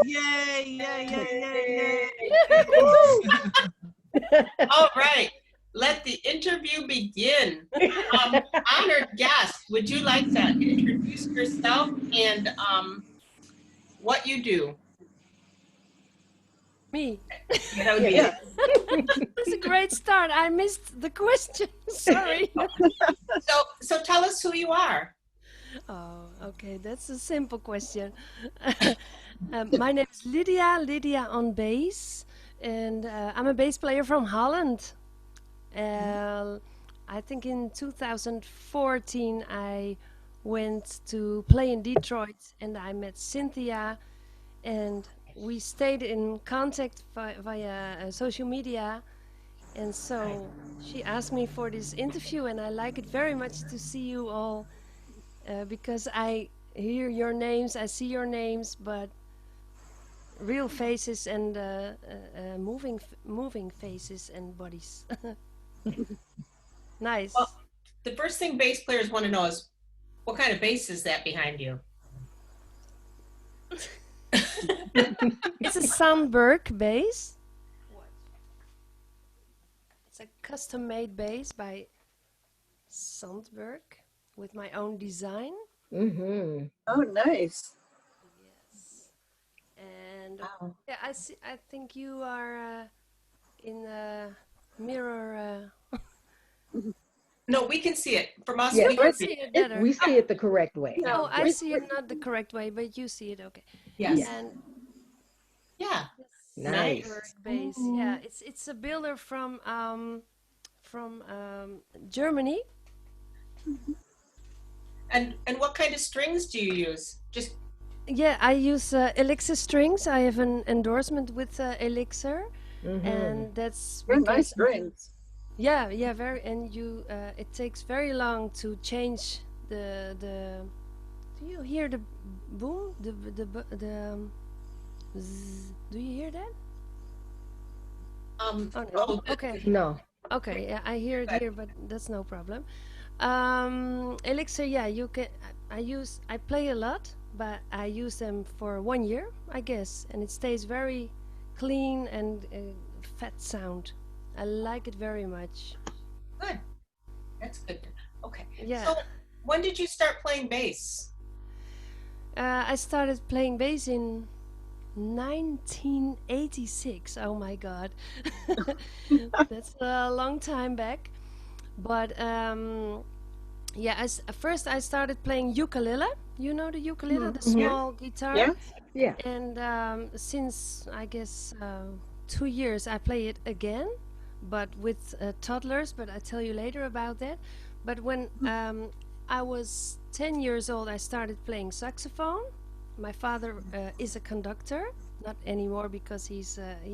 Yay, yay, yay, All right, let the interview begin. Honored guest, would you like to introduce yourself and what you do? Me. Yeah, that would be Yeah. That's a great start. I missed the question. Sorry. So tell us who you are. Oh, okay. That's a simple question. My name is Lydia on bass, and I'm a bass player from Holland. Uh, I think in 2014 I went to play in Detroit, and I met Cynthia, and we stayed in contact via social media. And so she asked me for this interview, and I like it very much to see you all because I hear your names, I see your names, but real faces and moving faces and bodies. Nice. Well, the first thing bass players want to know is what kind of bass is that behind you? It's a Sandberg bass. It's a custom-made bass by Sandberg with my own design. Oh, nice. Yes. And Wow. yeah, I think you are in a mirror. No, we can see it. From us, Yeah, we You can can see see it. it better. we see it the correct way. Yeah. Oh, I we- see it not the correct way, but you see it okay. Yes. And Yeah. Nice. Sandberg bass. Yeah, it's a builder from Germany. And what kind of strings do you use? Just Yeah, I use Elixir strings. I have an endorsement with Elixir, and that's Very nice because strings. yeah, very. And it takes very long to change the. Do you hear the boom? Zzz. Do you hear that? Oh no. Okay. No. Okay, yeah, I hear it here, but that's no problem. Elixir, yeah, you can. I play a lot, but I use them for 1 year, I guess, and it stays very clean and fat sound. I like it very much. good. That's good. Okay. Yeah. So when did you start playing bass? I started playing bass in 1986. Oh my God, that's a long time back. But yeah, first I started playing ukulele. You know the ukulele, the small guitar. Yeah. Yeah. And since I guess 2 years, I play it again, but with toddlers. But I tell you later about that. But when I was 10 years old, I started playing saxophone. My father is a conductor, not anymore because he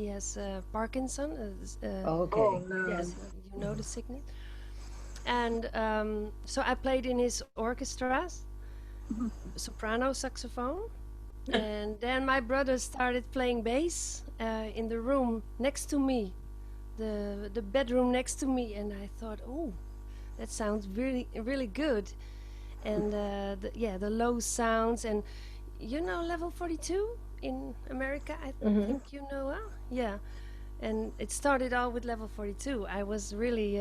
has Parkinson. Okay. Oh, no. Yes, you know the sickness. And so I played in his orchestras, soprano saxophone. And then my brother started playing bass in the room next to me, the bedroom next to me, and I thought, oh, that sounds really really good. And yeah, the low sounds, and you know level 42 in America, I think you know, yeah. And it started all with level 42. I was really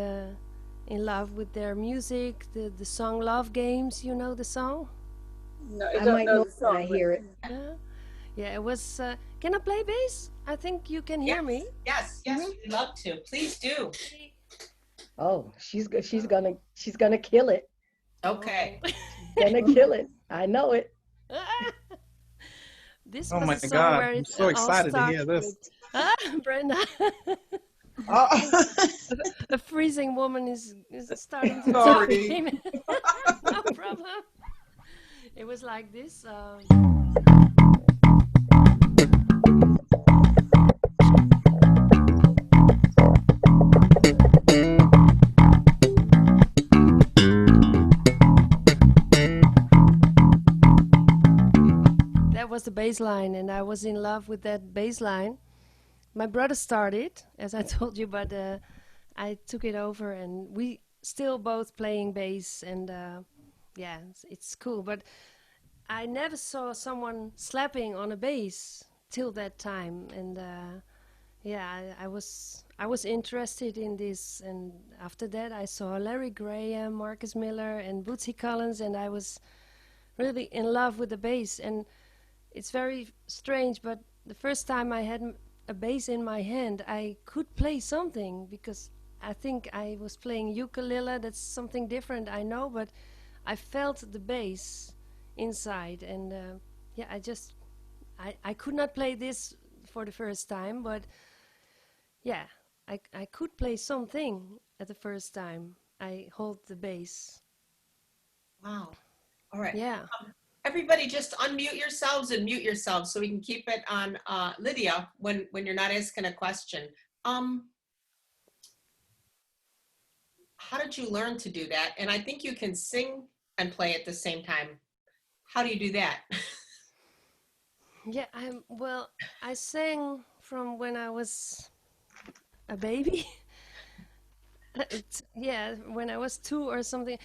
in love with their music, the song Love Games. You know the song? No, I I don't might know know the it song. when I hear it. Yeah, yeah. It was. Can I play bass? I think you can hear me. Yes, yes, we'd love to. Please do. Oh, she's gonna kill it. Okay. Gonna kill it. I know it. This Oh was my a song God, where I'm it so all excited to hear started this. with, Brenda. Oh, A freezing woman is starting to Sorry. talk. No problem. It was like this. That was the bass line, and I was in love with that bass line. My brother started, as I told you, but I took it over, and we still both playing bass, and yeah, it's cool. But I never saw someone slapping on a bass till that time, and yeah, I was interested in this, and after that I saw Larry Graham, Marcus Miller, and Bootsy Collins, and I was really in love with the bass. And it's very strange, but the first time I had a bass in my hand, I could play something, because I think I was playing ukulele. That's something different, I know, but I felt the bass inside, and yeah, I could not play this for the first time, but yeah, I could play something at the first time I hold the bass. Wow. All right. Yeah. Everybody just unmute yourselves and mute yourselves so we can keep it on Lydia when you're not asking a question. How did you learn to do that? And I think you can sing and play at the same time. How do you do that? Yeah, I sang from when I was a baby. Yeah, when I was 2 or something.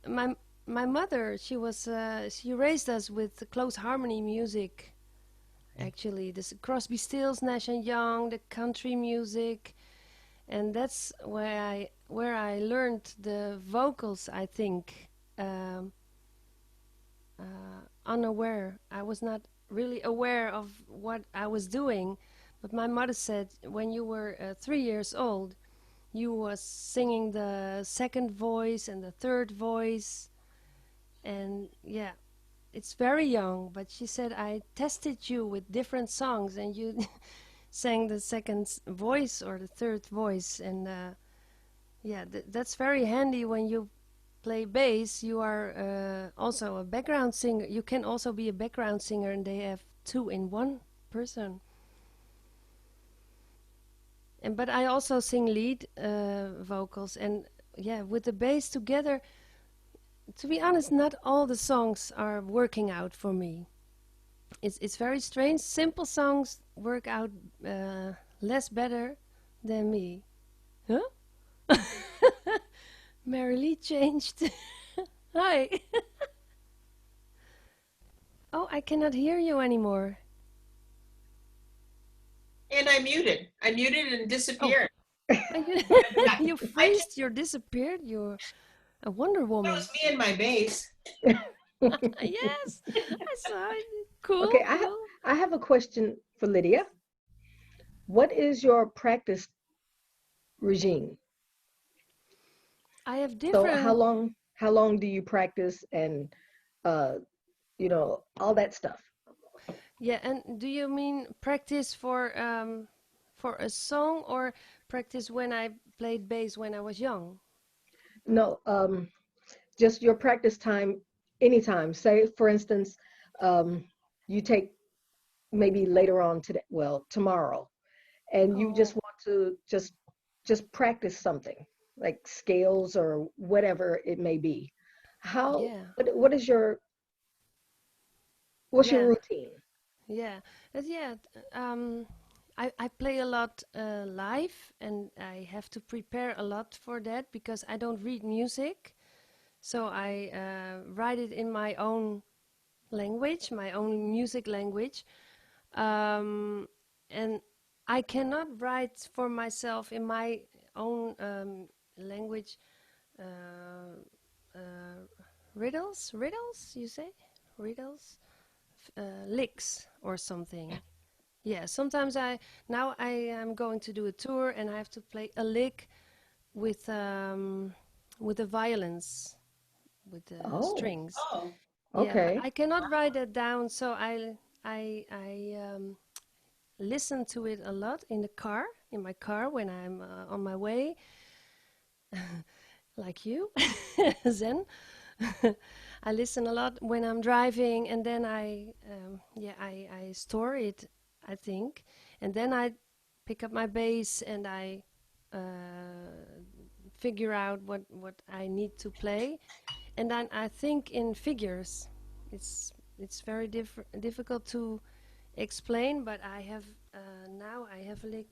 My mother, she raised us with the close harmony music. Actually, this Crosby, Stills, Nash and Young, the country music, and that's where I learned the vocals. I think unaware. I was not really aware of what I was doing, but my mother said when you were 3 years old, you was singing the second voice and the third voice, and yeah, it's very young, but she said I tested you with different songs and you sang the second voice or the third voice, and yeah, that's very handy when you play bass. You are also a background singer. You can also be a background singer, and they have 2 in 1 person. But I also sing lead vocals, and yeah, with the bass together, to be honest, not all the songs are working out for me. It's very strange. Simple songs work out less better than me. Huh? Mary Lee changed. Hi. Oh, I cannot hear you anymore. And I muted and disappeared. You freezed, you disappeared, you're a Wonder That Woman. was me and my bass. Yes, I saw it. Cool. Okay, cool. I have a question for Lydia. What is your practice regime? I have So different. how long do you practice, and you know, all that stuff? Yeah, and do you mean practice for a song, or practice when I played bass when I was young? No, just your practice time anytime. Say, for instance, you take maybe later on today, well, tomorrow, and you just Oh, want to just practice something like scales or whatever it may be. How, yeah, what is what's your yeah, routine? yeah, yeah. I play a lot live, and I have to prepare a lot for that because I don't read music. So I write it in my own language, my own music language. And I cannot write for myself in my own language uh, uh, riddles, you say? Riddles? Licks or something. Yeah, sometimes now I am going to do a tour and I have to play a lick with the violins, with the Oh, strings. Oh, Yeah, but okay. I cannot write that down, so I listen to it a lot in my car when I'm on my way, like you, Zen. I listen a lot when I'm driving, and then I store it, I think, and then I pick up my bass and I figure out what I need to play, and then I think in figures. It's very difficult to explain, but I have now I have like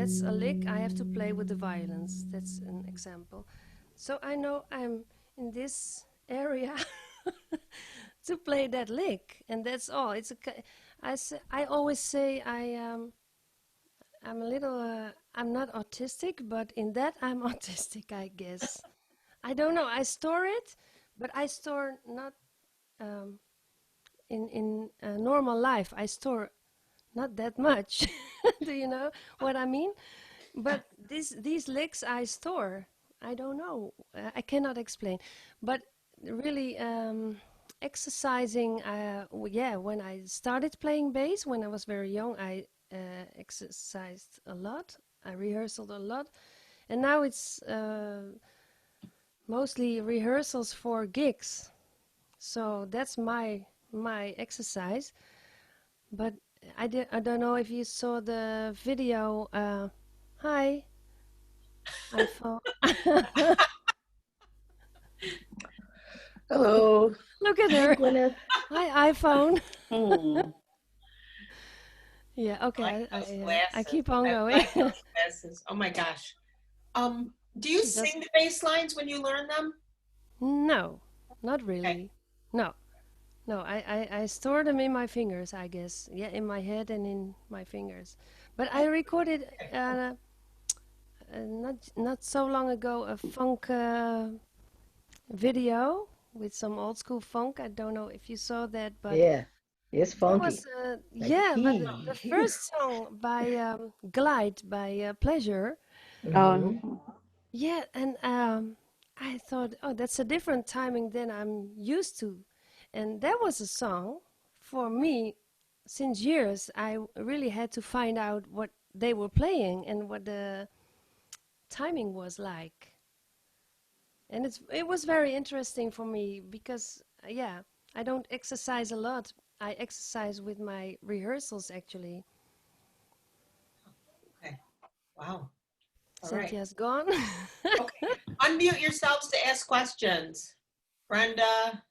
that's a lick I have to play with the violins. That's an example. So I know I'm in this area to play that lick, and that's all. I always say I'm a little I'm not autistic, but in that I'm autistic, I guess. I don't know. I store it, but I store not um, in normal life. I store not that much. Do you know what I mean? But these licks I store. I don't know. I cannot explain. But really, exercising. Yeah, when I started playing bass when I was very young, I exercised a lot. I rehearsed a lot, and now it's mostly rehearsals for gigs. So that's my exercise. But I don't know if you saw the video. Hi, iPhone. Hello. Look at Hi, her. Gwyneth. Hi, iPhone. Hmm. Yeah. Okay. Like those I glasses. keep on I going. like those glasses. Oh my gosh. Do you She does. sing the bass lines when you learn them? No, not Okay. really. No. No, I store them in my fingers, I guess. Yeah, in my head and in my fingers. But I recorded not so long ago a funk video with some old school funk. I don't know if you saw that, but Yeah, it's that funky. was Like, yeah. But the first song by Glide by Pleasure, mhm. yeah, and I thought, oh, that's a different timing than I'm used to, and that was a song for me since years. I really had to find out what they were playing and what the timing was like. And it was very interesting for me because yeah, I don't exercise a lot. I exercise with my rehearsals actually. Okay. Wow. All right. Cynthia's gone. Okay. Unmute yourselves to ask questions. Brenda.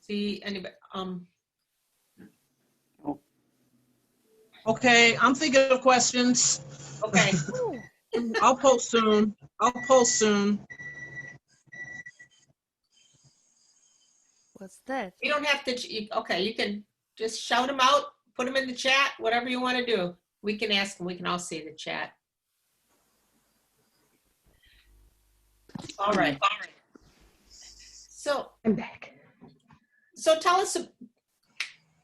See anybody? Okay, I'm thinking of questions. Okay. Ooh, I'll post soon. I'll post soon. what's that? You don't have to. Okay, you can just shout them out, put them in the chat, whatever you want to do. We can ask them. We can all see the chat. All right. So I'm back. tell us.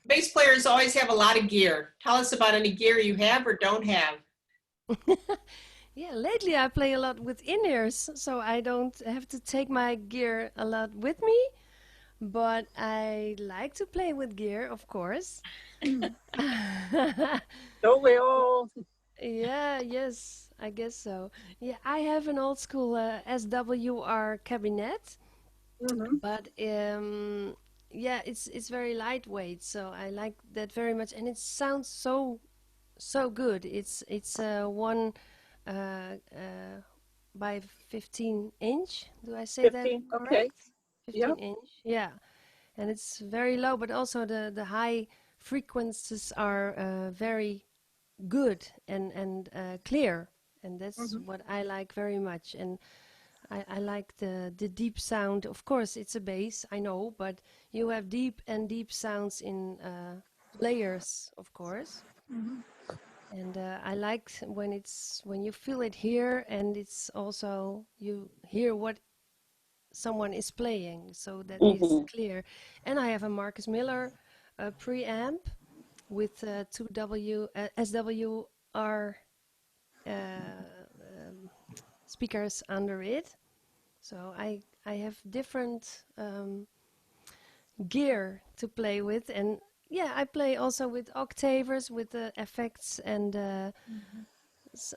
Bass players always have a lot of gear. Tell us about any gear you have or don't have. Yeah, lately I play a lot with in-ears, so I don't have to take my gear a lot with me. But I like to play with gear, of course. Don't we all? Yeah, yes, I guess so. Yeah, I have an old school SWR cabinet, Mhm. but yeah, it's very lightweight, so I like that very much, and it sounds so good. It's one by 15 inch. Do I say that 15. Okay. correct? 15 Yep. inch, yeah. And it's very low, but also the high frequencies are very good and clear, and that's Mhm. what I like very much. And I like the deep sound. Of course, it's a bass, I know, but you have deep sounds in layers, of course. Mhm. And I like when you feel it here, and it's also you hear what someone is playing, so that is clear. And I have a Marcus Miller preamp with 2W SWR speakers under it. So I have different gear to play with, and yeah, I play also with octavers with the effects, and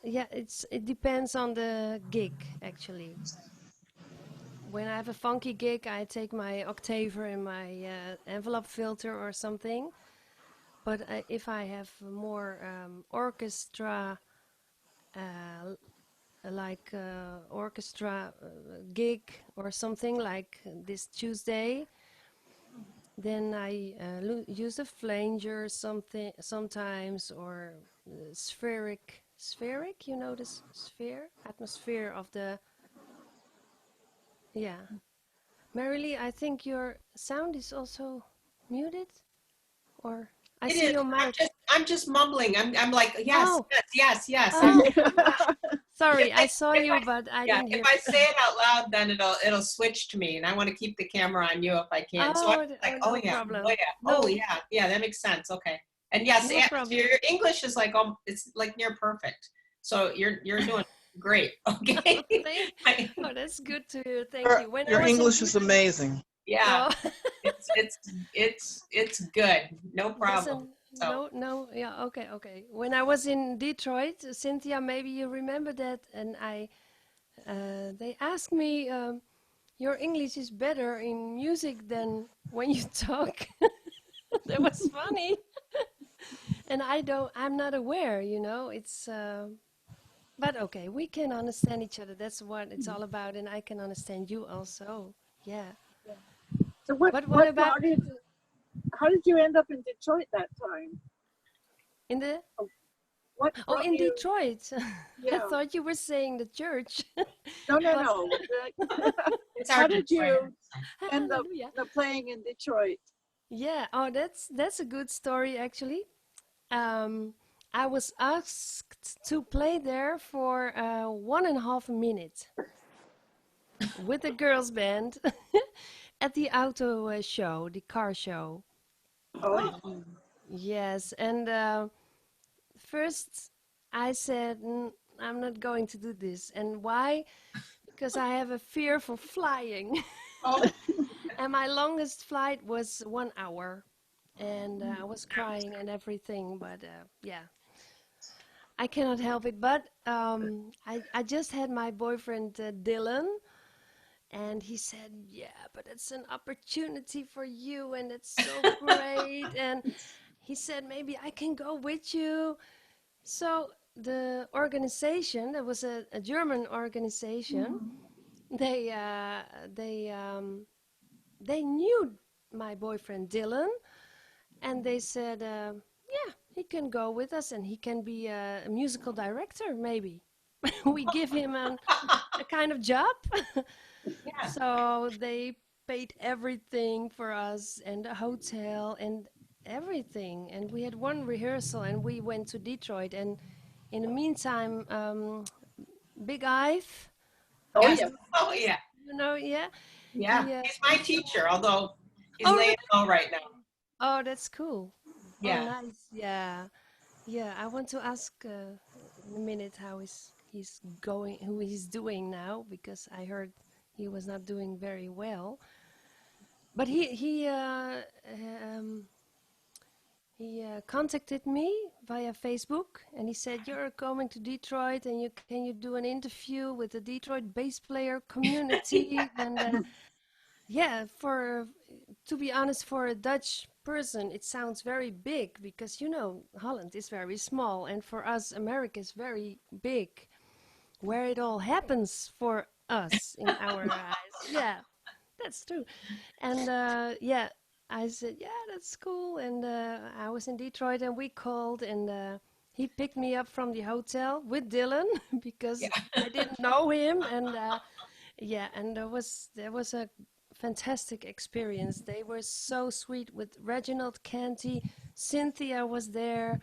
yeah, it depends on the gig actually. When I have a funky gig, I take my octaver and my envelope filter or something. But if I have more orchestra, uh, like orchestra gig or something like this Tuesday, then I use a flanger something sometimes, or spheric, you know, this sphere, atmosphere of the, yeah. Marilee, I think your sound is also muted, or I It see is. your mic. I'm just mumbling. I'm like, yes, Oh. yes, yes, yes. Oh, sorry, If I saw if you, but I yeah, didn't if hear. I say it out loud, then it'll switch to me, and I want to keep the camera on you if I can. So I'm Oh, like, oh no yeah, problem. oh yeah, No, oh yeah, yeah. That makes sense. Okay. And yes, no problem. your English is like it's like near perfect. So you're doing great. Okay. Oh, that's good to hear. Thank Your, you. When I your was in English is amazing. Yeah, oh, it's good. No problem. listen, So no, yeah, okay. When I was in Detroit, Cynthia, maybe you remember that, and they asked me, your English is better in music than when you talk. That was funny. And I'm not aware, you know, but okay, we can understand each other. That's what it's all about, and I can understand you also. Yeah. So what But what what about how did you end up in Detroit that time? in the, What oh, brought in you? Detroit? I Yeah. thought you were saying the church. No, no, But no. it's How our did Detroit. you end up hallelujah. playing in Detroit? Yeah. Oh, that's a good story actually. Um, I was asked to play there for 1.5 minutes with a girls band at the auto show, the car show. Oh, Yes, and first I said, I'm not going to do this. And why? Because I have a fear for flying. Oh, And my longest flight was 1 hour. And I was crying and everything. But yeah, I cannot help it. But I just had my boyfriend Dylan. And he said, yeah, but it's an opportunity for you. And it's so great. And he said, maybe I can go with you. So the organization, that was a German organization, they uh, they um, they knew my boyfriend Dylan, and they said, yeah, he can go with us, and he can be a musical director, maybe. We give him a kind of job. yeah. So they paid everything for us, and the hotel, and everything. And we had one rehearsal, and we went to Detroit. And in the meantime, Big Ive, oh Yes. yeah. Oh yeah. you know, yeah, Yeah. he. He's my teacher, although he's Oh, laying really? low right now. Oh, that's cool. Oh, Yeah. nice. Yeah, yeah. I want to ask in a minute how he's going, who he's doing now, because I heard he was not doing very well. But um, he contacted me via Facebook, and he said, "You're coming to Detroit, and can you do an interview with the Detroit bass player community?" And yeah, for to be honest, for a Dutch person, it sounds very big because you know Holland is very small, and for us, America is very big, where it all happens for us in our eyes. Yeah, that's true. And yeah, I said, yeah, that's cool. And I was in Detroit, and we called, and he picked me up from the hotel with Dylan because Yeah. I didn't know him. And yeah, and there was a fantastic experience. They were so sweet with Reginald Canty. Cynthia was there.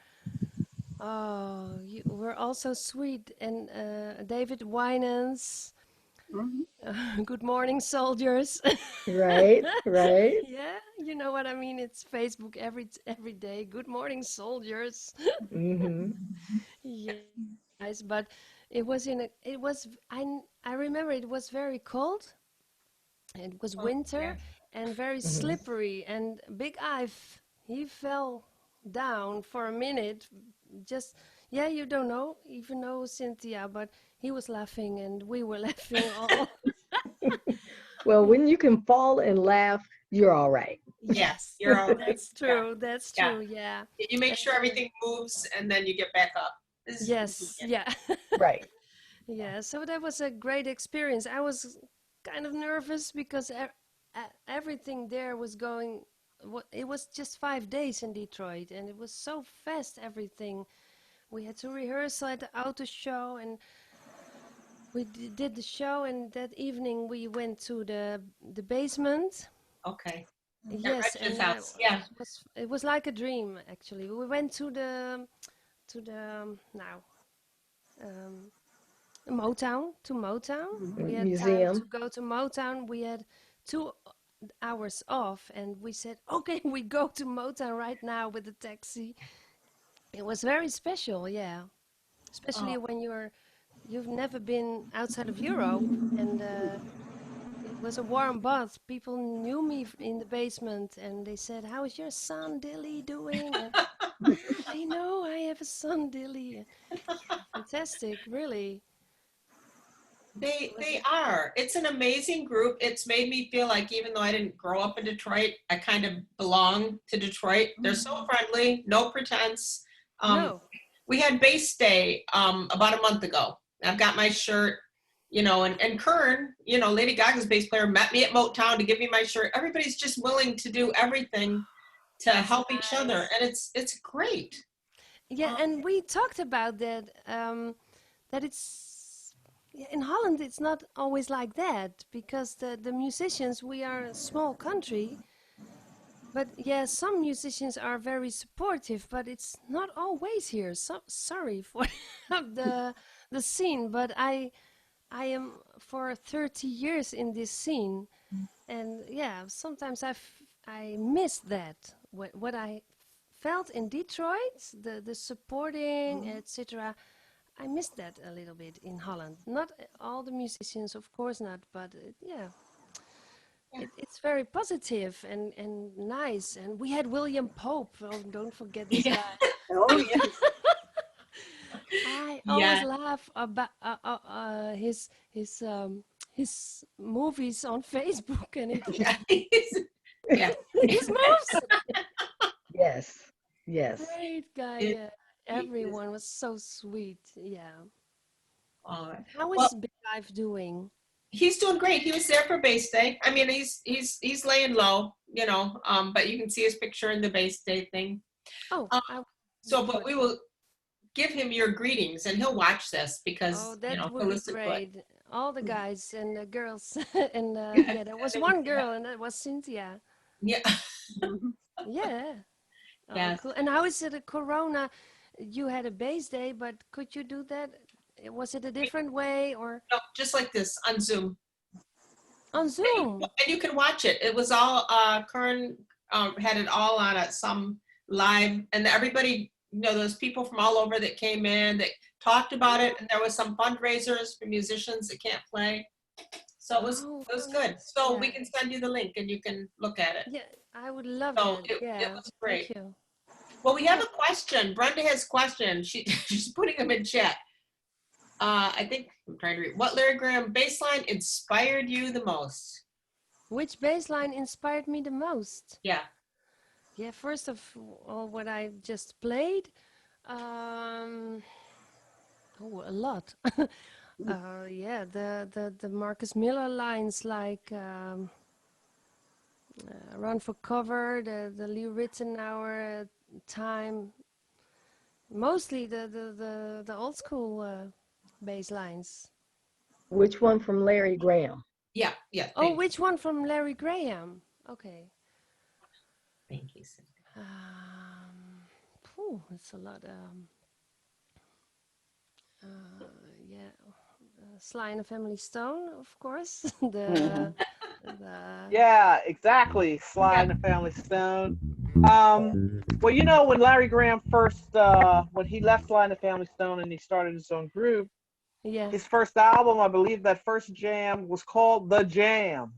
Oh, you were also sweet. And David Winans. Mhm. Good morning, soldiers. Right, right. Yeah, you know what I mean. It's Facebook every day. Good morning, soldiers. Hmm. Yeah, guys. But it was I remember it was very cold. It was Oh, winter yeah. and very Hmm. slippery. And Big Ive, he fell down for a minute. Just yeah, you don't know, even know Cynthia, but he was laughing and we were laughing all. Well, when you can fall and laugh, you're all right. Yeah. Yes, You're all right. that's Yeah. true. That's Yeah. true. Yeah. You make And sure everything moves and then you get back up. yes, yeah. Right. Yeah, so that was a great experience. I was kind of nervous because everything there was going, it was just 5 days in Detroit and it was so fast, everything. we had to rehearse at the auto show, and we did the show. And that evening we went to the basement. Okay. Yes, Richard's and house. Yeah. it was like a dream actually. We went to the Motown, to Motown. We had time to Museum. go to Motown. We had 2 hours off, and we said, "Okay, we go to Motown right now with the taxi." It was very special, yeah. Especially Oh. when you've never been outside of Europe, and it was a warm bath. People knew me in the basement, and they said, "How is your son Dilly doing?" And I know I have a son, Dilly. Fantastic, really. They are. It's an amazing group. It's made me feel like even though I didn't grow up in Detroit, I kind of belong to Detroit. They're so friendly, no pretense. No. We had base day about a month ago. I've got my shirt, you know, and Kern, you know, Lady Gaga's bass player, met me at Motown to give me my shirt. Everybody's just willing to do everything to help each other, and it's great. Yeah, and we talked about that, that it's in Holland, it's not always like that, because the musicians, we are a small country, but yeah, some musicians are very supportive, but it's not always here. So sorry for the scene, but I am for 30 years in this scene, and yeah, sometimes I miss that. What I felt in Detroit, the supporting, etc. I miss that a little bit in Holland. Not all the musicians, of course not, but yeah. It's very positive and nice. And we had William Pope. Oh, don't forget this Yeah. guy. Oh, yes. I always Yeah. laugh about his movies on Facebook, and Yeah. Yeah. his moves. Yes. Yes. Great guy. It- Yeah. he is- Everyone was so sweet. Yeah. uh, How is Well, Big Life doing? he's doing great. He was there for base day. I mean, he's laying low, you know, but you can see his picture in the base day thing. Oh, Um, So, but we will give him your greetings, and he'll watch this because oh, you that know would he'll be listen to it. great. All the guys and the girls, and yeah, there was one girl, and that was Cynthia. Yeah. Yeah. Oh, Yes. cool. And how is it a Corona? You had a base day, but could you do that? Was it a different way or No, just like this on Zoom, on Zoom? and you can watch it. It was all Kern had it all on it, some live, and everybody, you know, those people from all over that came in that talked about it, and there was some fundraisers for musicians that can't play. So it was good. So we yeah. can send you the link, and you can look at it. Yeah, I would love So that. it Yeah, was great. thank you. Well, we have a question. Brenda has questions. She's putting them in chat. I think I'm trying to read. What Larry Graham bass line inspired you the most? Which bass line inspired me the most? Yeah. Yeah, first of all, what I just played, a lot. Yeah, the Marcus Miller lines like Run for Cover, the Lee Ritenour Time, mostly the old school bass lines. Which one from Larry Graham? Yeah. Yeah. Oh, which one from Larry Graham? Okay. Thank you. Cindy. It's a lot. Yeah, Sly and the Family Stone, of course. the Yeah, exactly. Sly and the Family Stone. Well, you know, when Larry Graham first, when he left Sly and the Family Stone and he started his own group, yeah. his first album, I believe that first jam was called The Jam.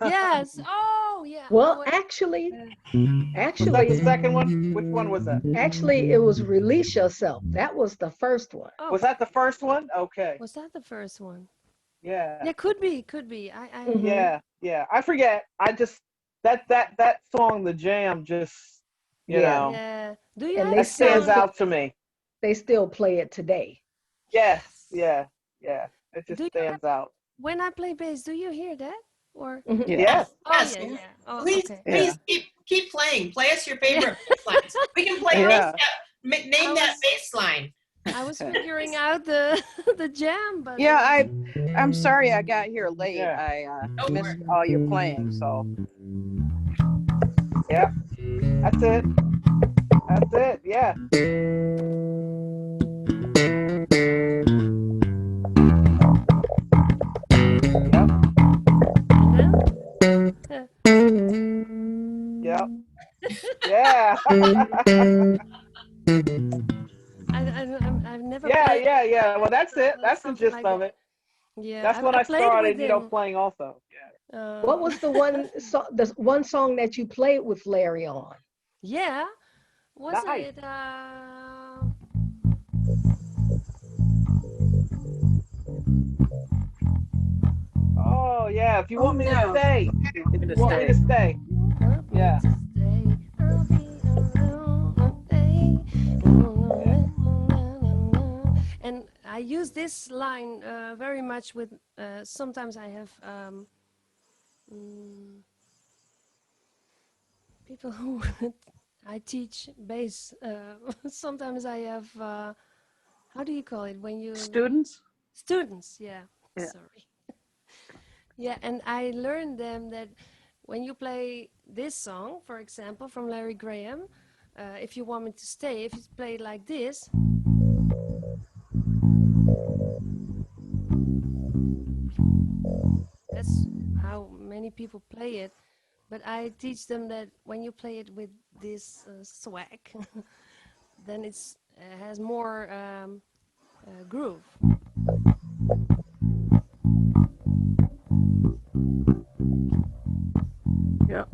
Yes. Oh, yeah. Well, Oh, actually, Was that the second one? Which one was that? it was Release Yourself. That was the first one. oh, Was that the first one? Okay. was that the first one? Yeah. Yeah, could be. I Mhm. Yeah. I forget. I just that song, The Jam, just you Yeah. know, Yeah. Do you And have they that stands still- out to me. They still play it today. Yes. Yeah. It just Do you stands out. when I play bass, do you hear that? Or Mhm. Yes. oh Yes. yeah, yeah. Oh, Please, okay. please keep playing. Play us your favorite bass lines. We can play Yeah. name that was- bass line. I was figuring out the the jam, but Yeah, I'm sorry I got here late. Yeah. I Don't missed worry. all your playing, so. Yep. That's it. That's it. Yeah. Yep. Yep. Yeah. I've never Yeah. played Yeah. Yeah. Well, that's it. That's the something gist like of that. it. Yeah, That's when I I played with started, him. playing also. Yeah. What was the one song that you played with Larry on? Yeah, wasn't Nice. it? Oh, yeah. If you want me to no. stay, if To you want me to stay. Want me Yeah. to stay? I'll be around one day. And I use this line very much with. Sometimes I have mm, people who I teach bass. Sometimes I have. How do you call it when you Students? students? Yeah, Yeah. sorry. Yeah, and I learned them that when you play this song, for example, from Larry Graham, if you want me to stay, if you play it like this, that's how many people play it. But I teach them that when you play it with this swag, then it's has more groove. Yeah.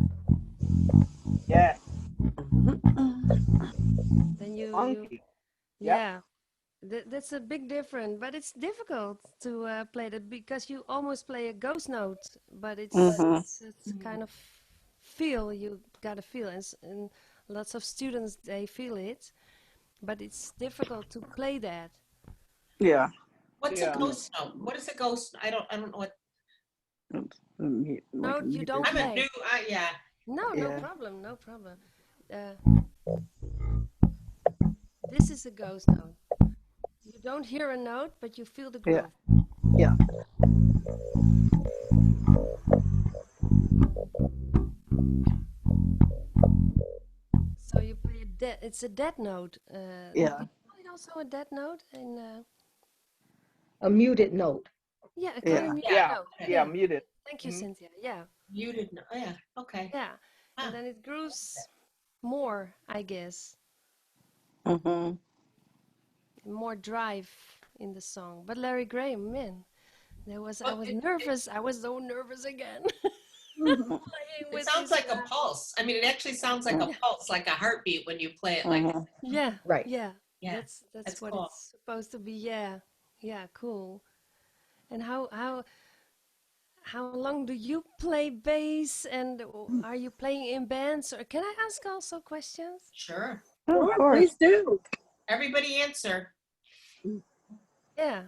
Yeah. Then you Funky. Yep. yeah. That's a big difference, but it's difficult to play that because you almost play a ghost note, but it's kind of feel you gotta feel, and lots of students they feel it, but it's difficult to play that. Yeah. What's a Yeah. ghost note? What is a ghost? I don't know what. Like Note you don't I'm a play. new. Yeah. No Yeah. problem, no problem. Uh, this is a ghost note. You don't hear a note, but you feel the groove. Yeah. So you play a dead. It's a dead note. Yeah. Do you call it also a dead note? And A muted note. yeah, a kind Yeah. of muted Yeah. note. Okay. Yeah. Muted. Thank you, Mhm. Cynthia. Yeah, Muted. Oh, yeah. Okay. yeah. Ah. And then it grooves more, I guess, Mm-hmm. more drive in the song. But Larry Graham, man, I was Well, nervous. I was so nervous again. Mm-hmm. Playing It with sounds this, like a pulse. I mean, it actually sounds like a Yeah. pulse, like a heartbeat when you play it. Like, Mm-hmm. Yeah, Right. yeah. yeah, That's that's what cool. it's supposed to be. Yeah, yeah, cool. And how long do you play bass? And are you playing in bands? Or can I ask also questions? Sure. Of Sure, course. please do. Everybody answer. Yeah.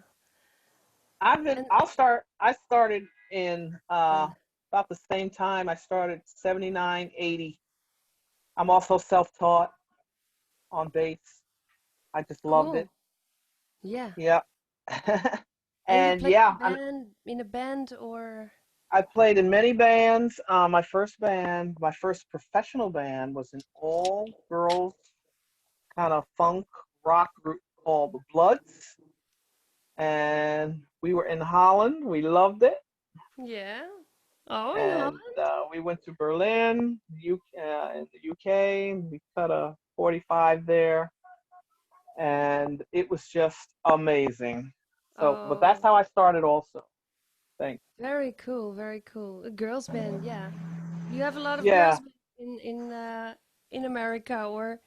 And I'll start. I started in uh, about the same time. I started 79, 80. I'm also self-taught on bass. I just loved it. cool. Yeah. Yep. And you And play yeah, in a band or I played in many bands. My first band, my first professional band was an all-girls kind of funk rock group called the Bloods. And we were in Holland. We loved it. yeah. Oh, in And Holland. we went to Berlin, in the UK. We cut a 45 there. And it was just amazing. So, but that's Oh, how I started also. Thanks. very cool, very cool. A girls band, yeah. You have a lot of Yeah. girls in America or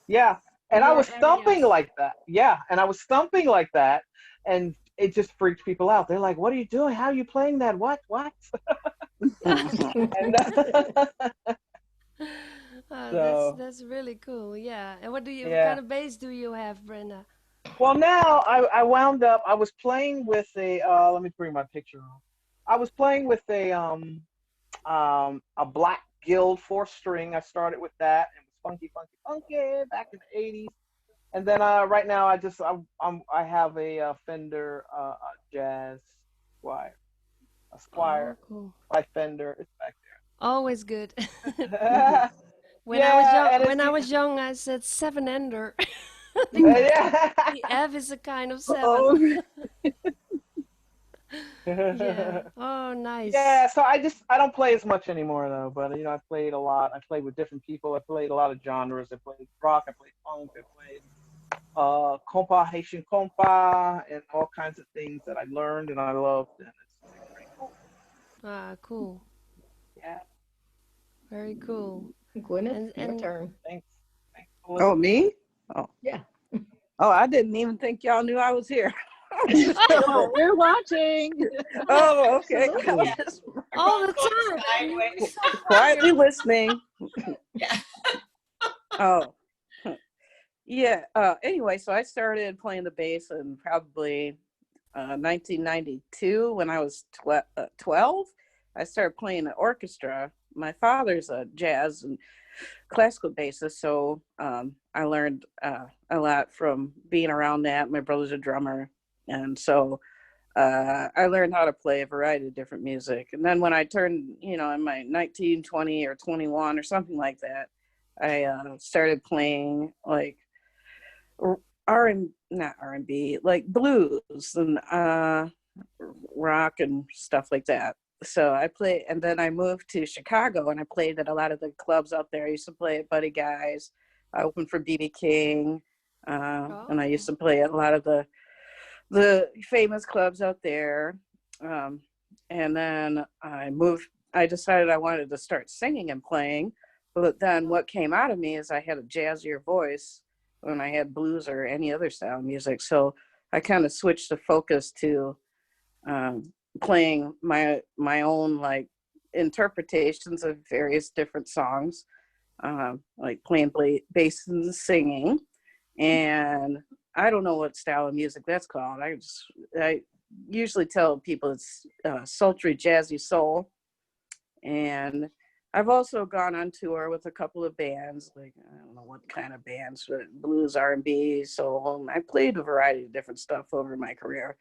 Yeah. in And I your was thumping areas. like that. Yeah. And I was thumping like that. And it just freaked people out. They're like, what are you doing? How are you playing that? What? And so, That's really cool. Yeah. And what yeah. kind of bass do you have, Brenda? Well, now I wound up, I was playing with let me bring my picture on. I was playing with a Black Guild 4-string. I started with that. It was funky back in the 80s. And then right now I have a Fender Jazz Squire, a Oh, Squire cool. by Fender. It's back Always good. there. When I was Yeah, young, and when it's I was young, I said seven ender. yeah. The F is a kind of seven. Oh, Yeah. Oh, Yeah, nice. so I don't play as much anymore though, but I played a lot. I played with different people. I played a lot of genres. I played rock, I played funk, I played compa, Haitian compa, and all kinds of things that I learned and I loved, and it's pretty cool. Ah, cool. Yeah, Very cool. Gwyneth, And your turn. thanks. Thanks Oh, for listening. me? Oh, Yeah. oh, I didn't even think y'all knew I was here. oh, we're watching. Oh, okay. Absolutely. I was just all the Going time. And you were sideways. so quietly quiet. listening. Yeah. Oh, yeah. Anyway, so I started playing the bass in probably 1992 when I was 12. I started playing the orchestra. My father's a jazz and classical bassist, so I learned a lot from being around that. My brother's a drummer, and so I learned how to play a variety of different music. And then when I turned, in my 19, 20, or 21 or something like that, I started playing like not R&B, like blues and rock and stuff like that. So I played, and then I moved to Chicago and I played at a lot of the clubs out there. I used to play at Buddy Guy's. I opened for B.B. King, and I used to play at a lot of the famous clubs out there. And then I decided I wanted to start singing and playing. But then what came out of me is I had a jazzier voice when I had blues or any other style of music. So I kind of switched the focus to playing my own like interpretations of various different songs, like playing bass and singing. And I don't know what style of music that's called. I usually tell people it's sultry, jazzy soul. And I've also gone on tour with a couple of bands, like I don't know what kind of bands, but blues, R&B, soul. I played a variety of different stuff over my career.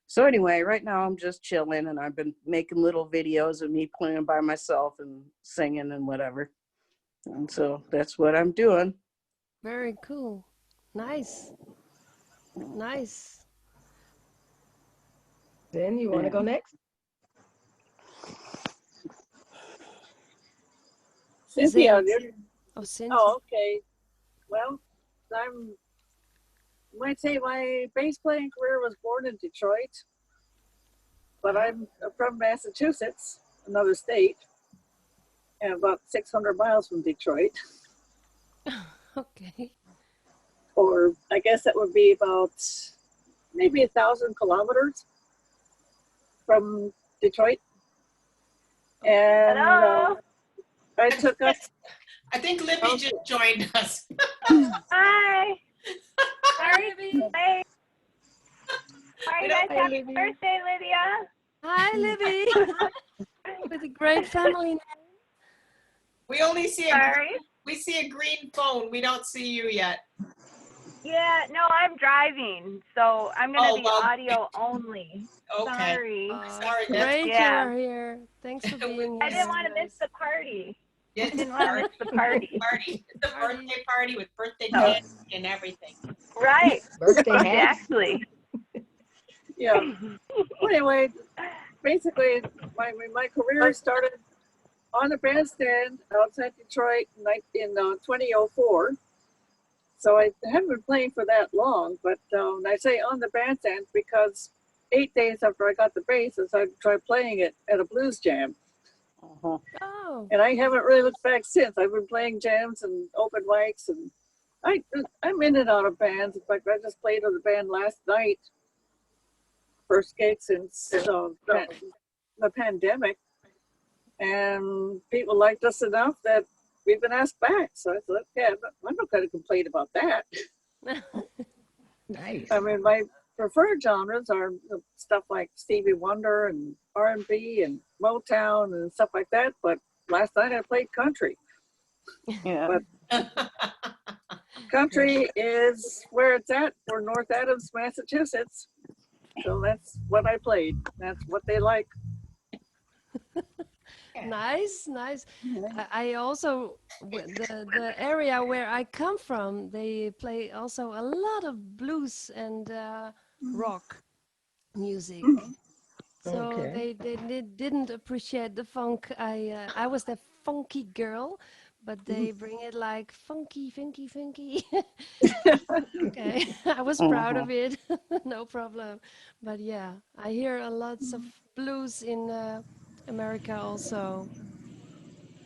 So anyway, right now I'm just chilling, and I've been making little videos of me playing by myself and singing and whatever. And so that's what I'm doing. Very cool. Nice. Nice. Then you want to go next? Cynthia, Zane. you're- Oh, Cynthia. oh, okay. Well, might say my bass playing career was born in Detroit, but I'm from Massachusetts, another state, and about 600 miles from Detroit. Okay. Or I guess that would be about maybe 1,000 kilometers from Detroit. And I took us. I think Libby just joined us. Hi. Sorry to Libby. be late. Sorry, guys. Hi, Happy Libby. birthday, Lydia. Hi, Libby. With a great family name. We only see Sorry. we see a green phone. We don't see you yet. Yeah, no, I'm driving, so I'm going to Oh, be well. audio only. Okay. Sorry. Sorry, that's- Great Yeah. you are here. Thanks for being here. I didn't want to guys. miss the party. Yeah, I didn't want to miss the party. party. It's a Party. birthday party with birthday No. candy and everything. Right. Birthday hat? Exactly. Yeah. Well, anyway, basically, my career started on a bandstand outside Detroit in 2004. So I haven't been playing for that long, but I say on the bandstand because 8 days after I got the bass, I tried playing it at a blues jam. Uh-huh. Oh, And I haven't really looked back since. I've been playing jams and open mics, and I'm in and out of bands. In fact, I just played with a band last night. First gig since the pandemic, and people liked us enough that we've been asked back. So I thought, yeah, I'm not going to complain about that. Nice. I mean, my preferred genres are stuff like Stevie Wonder and R&B and Motown and stuff like that. But last night I played country. Yeah. Country is where it's at for North Adams, Massachusetts. So that's what I played. That's what they like. Nice, nice. I also the area where I come from, they play also a lot of blues and rock music. So Okay. they didn't appreciate the funk. I was the funky girl, but they bring it like funky, funky, funky. Okay, I was proud Mhm. of it, no problem. But yeah, I hear a lots of blues in America also.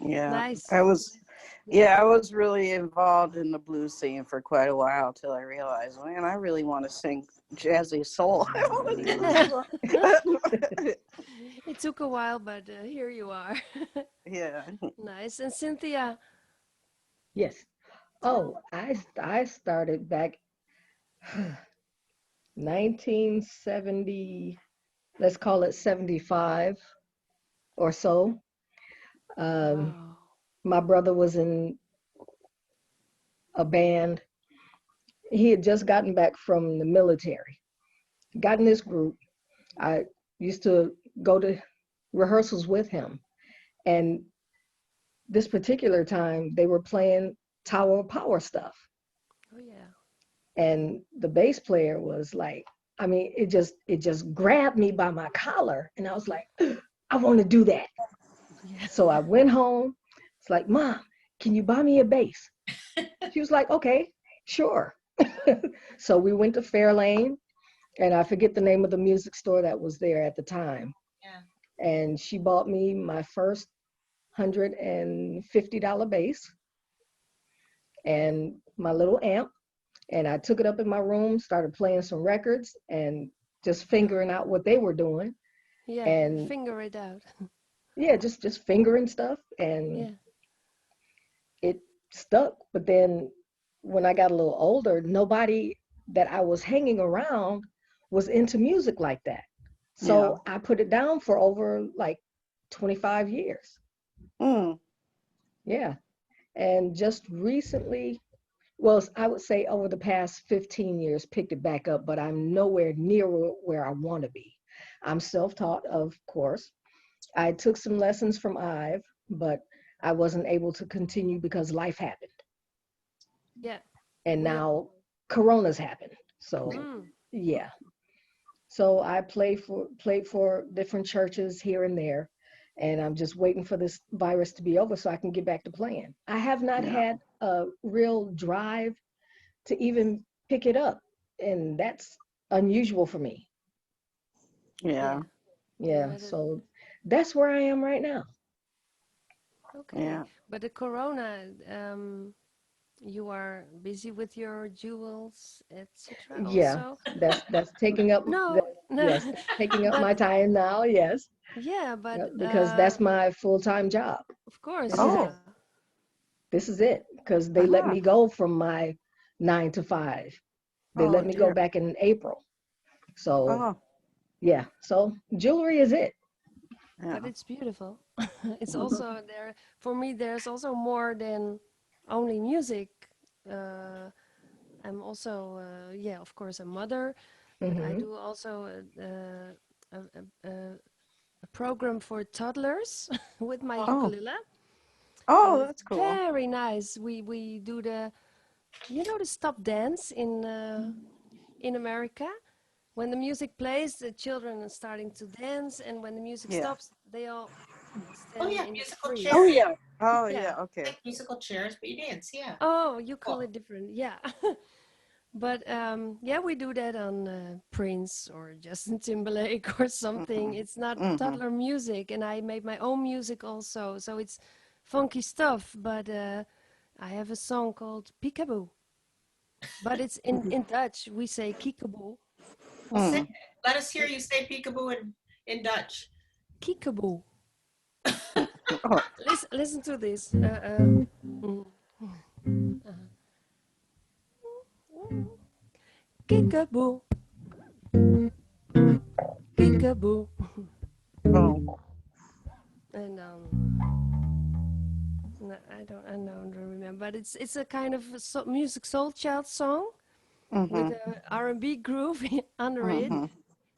Yeah, Nice. I was. Yeah, I was really involved in the blues scene for quite a while till I realized, man, I really want to sing jazzy soul. I want to do It took a while, but here you are. Yeah. Nice. And Cynthia, Yes. Oh, I started back 1970, let's call it 75 or so. Um, wow. my brother was in a band. He had just gotten back from the military, got in this group. I used to go to rehearsals with him. And this particular time, they were playing Tower of Power stuff. Oh yeah. And the bass player was like, I mean, it just grabbed me by my collar. And I was like, I want to do that. Yeah. So I went home. It's like, Mom, can you buy me a bass? She was like, okay, sure. So we went to Fairlane, and I forget the name of the music store that was there at the time. Yeah. And she bought me my first $150 bass and my little amp. And I took it up in my room, started playing some records and just figuring out what they were doing. Yeah. And Finger it out. yeah, just fingering stuff. And Yeah. it stuck. But then when I got a little older, nobody that I was hanging around was into music like that. Yeah. So I put it down for over like 25 years. Mm. Yeah. And just recently, well, I would say over the past 15 years, picked it back up, but I'm nowhere near where I want to be. I'm self-taught, of course. I took some lessons from Ive, but I wasn't able to continue because life happened. Yeah. And Yeah. now Corona's happened. So Mm. yeah. So I played for different churches here and there, and I'm just waiting for this virus to be over so I can get back to playing. I have not Yeah. had a real drive to even pick it up, and that's unusual for me. Yeah. Yeah, Yeah. so that's where I am right now. Okay. Yeah. But the corona, you are busy with your jewels, etc. Yeah, also. that's taking up No, that, no. yes, that's taking up But my time now, yes, yeah, but because that's my full-time job. of course, This is Oh. yeah. it. This is it, because they let Uh-huh. me go from my 9 to 5. They Oh let me go dear. back in April. So Oh. yeah, so jewelry is it. But Yeah. it's beautiful. It's also there for me. There's also more than only music. Uh, I'm also, yeah, of course, a mother, but I Hmm. do also a program for toddlers with my Oh. ukulele, and Oh, it's that's cool. very nice. We do the, you know, the stop dance in America. When the music plays, the children are starting to dance, and when the music Yeah. stops, they all Oh stand yeah, in the musical Oh freeze. chairs. yeah. Oh Yeah. yeah. Okay. Like musical chairs, but you dance. Yeah. Oh, you call Cool. it different. Yeah. But yeah, we do that on Prince or Justin Timberlake or something. Mm-hmm. It's not Mm-hmm. toddler music, and I made my own music also. So it's funky stuff. But I have a song called Peekaboo. But it's in Dutch. We say Kiekaboo. Well, say, Mm. let us hear you say peekaboo in Dutch. Kiekaboo. Oh. Listen to this. Mm. Kiekaboo. Kiekaboo. Oh. And No, I don't remember, but it's a kind of music soul child song with a R&B groove under it. Mm-hmm.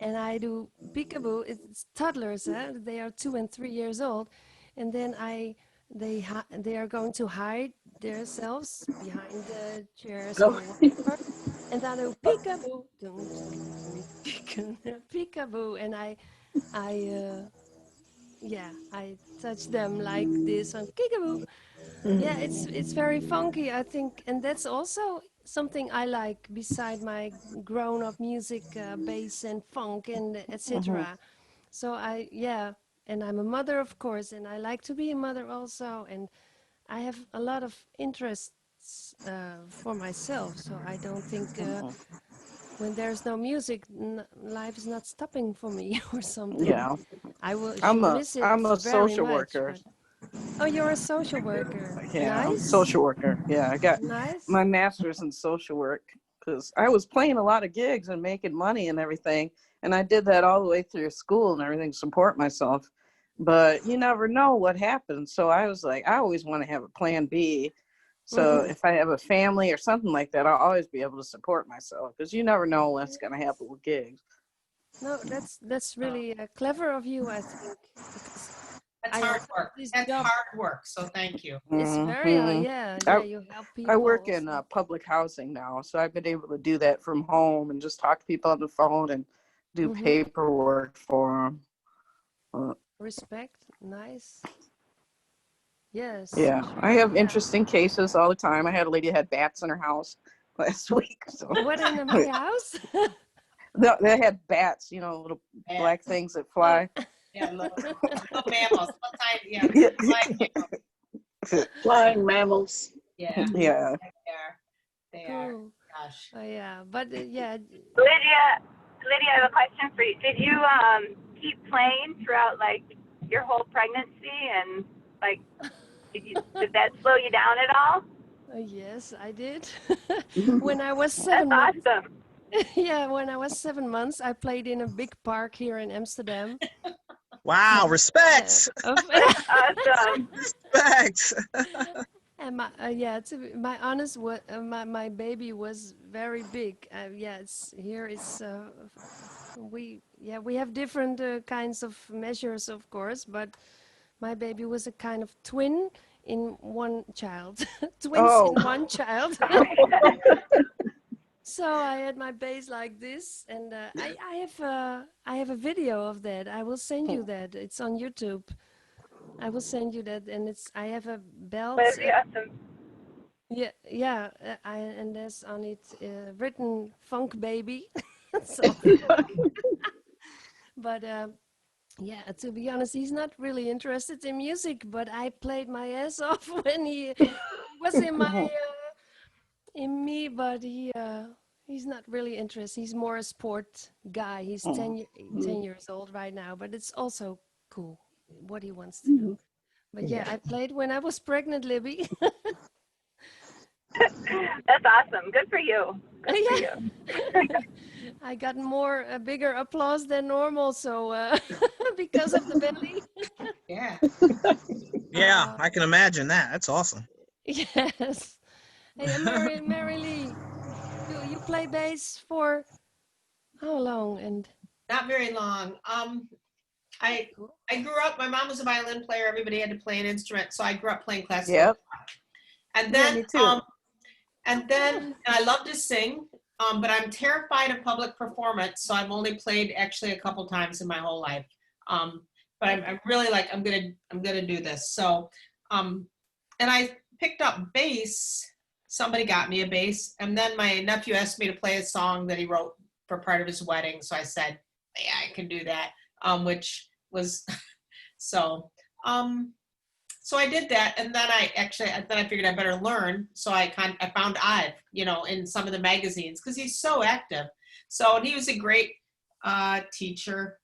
And I do peekaboo. It's toddlers, huh? They are 2 and 3 years old, and then they are going to hide themselves behind the chairs or whatever, and then I do peekaboo, peekaboo, and I I touch them like this on peekaboo. Yeah, it's very funky, I think, and that's also something I like beside my grown-up music, bass and funk and etc. So and I'm a mother, of course, and I like to be a mother also, and I have a lot of interests for myself. So I don't think when there's no music, life is not stopping for me or something. Yeah. I will I'm a miss it I'm a very social much. worker. Oh, you're a social worker. Yeah, I'm a Nice. social worker. Yeah, I got Nice. my master's in social work because I was playing a lot of gigs and making money and everything. And I did that all the way through school and everything to support myself. But you never know what happens. So I was like, I always want to have a plan B. So if I have a family or something like that, I'll always be able to support myself because you never know what's going to happen with gigs. No, that's really clever of you, I think. Because That's I hard also work. this That's job. hard work. So thank you. It's very Mhm. yeah, you help people. I work in also. public housing now, so I've been able to do that from home and just talk to people on the phone and do paperwork for them. Respect, nice. Yes. Yeah, I have Yeah. interesting cases all the time. I had a lady that had bats in her house last week. So What in my house? they had bats, little black things that fly. Yeah, little mammals. Little tiny, yeah, Yeah. flying mammals. Flying mammals. Yeah, Yeah. they are. Cool. Gosh. Oh yeah, but yeah, Lydia, I have a question for you. Did you keep playing throughout like your whole pregnancy, and like did that slow you down at all? yes, I did. When I was 7 That's months. awesome. Yeah, when I was 7 months, I played in a big park here in Amsterdam. Wow, respect. Awesome. Respect. And to be, my baby was very big. We have different kinds of measures, of course, but my baby was a kind of twin in one child, twins in one child. So I had my bass like this, and I have a video of that. I will send you that. It's on YouTube. I will send you that, and I have a belt. That'd be awesome. And there's on it written "Funk Baby." So, but to be honest, he's not really interested in music. But I played my ass off when he was in me. But he's not really interested. He's more a sport guy. He's 10 years old right now, but it's also cool what he wants to do. But I played when I was pregnant, Libby. That's awesome. Good for you. Good for you. I got a bigger applause than normal, so because of the belly. Yeah. Yeah, I can imagine that. That's awesome. Yes. Hey, Mary Lee, you play bass for how long? And Not very long. I grew up. My mom was a violin player. Everybody had to play an instrument, so I grew up playing classical. Yep. And Yeah, then, me too. and I love to sing, but I'm terrified of public performance. So I've only played actually a couple times in my whole life. But I'm really like I'm gonna do this. So, and I picked up bass. Somebody got me a bass, and then my nephew asked me to play a song that he wrote for part of his wedding. So I said, yeah, I can do that. Which was so. So I did that, and then I figured I better learn. So I found Ive, in some of the magazines because he's so active. So, and he was a great teacher,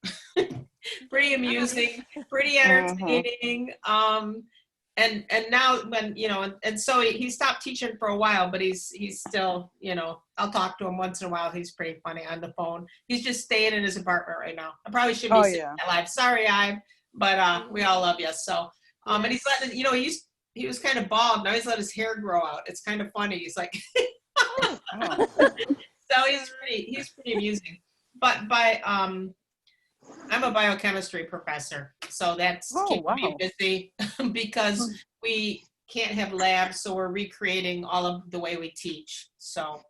pretty amusing, pretty entertaining. And now when, and so he stopped teaching for a while, but he's still, I'll talk to him once in a while. He's pretty funny on the phone. He's just staying in his apartment right now. I probably shouldn't be saying that live. Sorry, Ive, but we all love you. So, and he's letting, he was kind of bald. Now he's let his hair grow out. It's kind of funny. He's like, Oh. so he's pretty amusing. But I'm a biochemistry professor, so that's Oh, keeping me wow. busy because we can't have labs, so we're recreating all of the way we teach. So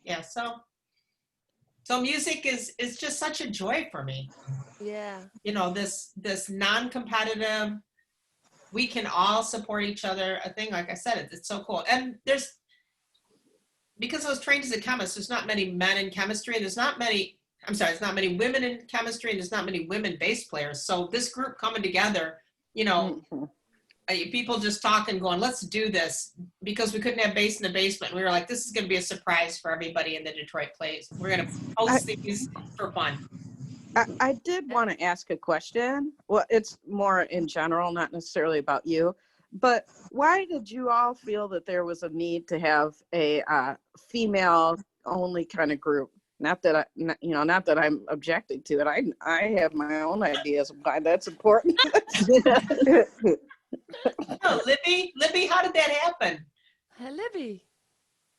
yeah, so music is just such a joy for me. Yeah. You know, this non-competitive, we can all support each other. A thing, like I said, it's so cool. And because I was trained as a chemist, there's not many men in chemistry, and there's not many women in chemistry, and there's not many women bass players. So this group coming together, you know, Mhm. people just talking, going, let's do this, because we couldn't have bass in the basement. We were like, this is going to be a surprise for everybody in the Detroit plays. We're going to post these for fun. I did want to ask a question. Well, it's more in general, not necessarily about you. But why did you all feel that there was a need to have a female-only kind of group? Not that not that I'm objecting to it. I have my own ideas of why that's important. Oh, Libby, how did that happen? Hey, Libby.